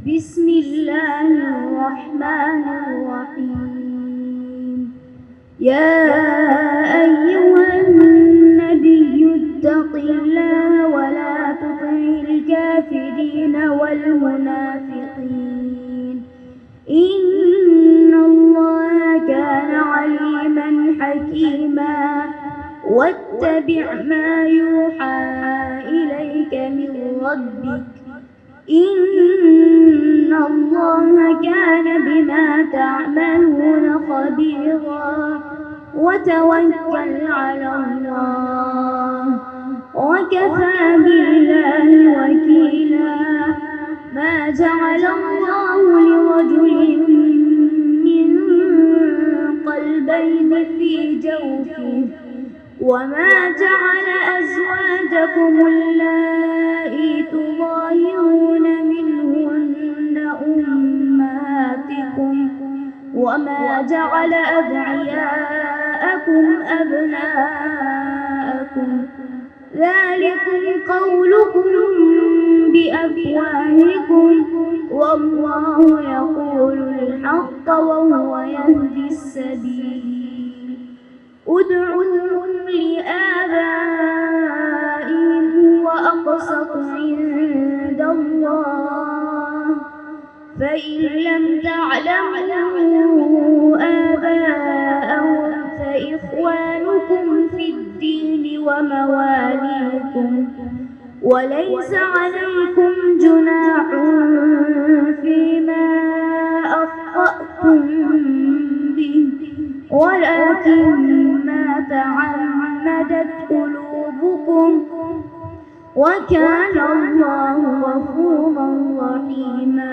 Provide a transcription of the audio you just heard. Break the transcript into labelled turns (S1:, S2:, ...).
S1: بسم الله الرحمن الرحيم. يا أيها النبي اتق الله ولا تطع الكافرين والمنافقين إن الله كان عليما حكيما. واتبع ما يوحى إليك من ربك إن الله كان بما تعملون خبيرا. وتوكل على الله وكفى بالله وكيلا. ما جعل الله لرجل من قلبين في جوفه وما جعل أزواجكم اللائي تظاهرون منهن أمهاتكم وما جعل أدعياءكم أبناءكم ذلكم قولكم بأفواهكم والله يقول الحق وهو يهدي السبيل. ادعوهم لآبائهم وأقسط عند الله فإن لم تعلموا آباءهم فإخوانكم في الدين ومواليكم وليس عليكم جناح فيما أخطأتم به ولكن ما تعمدت قلوبكم وكان الله غفورا رحيما.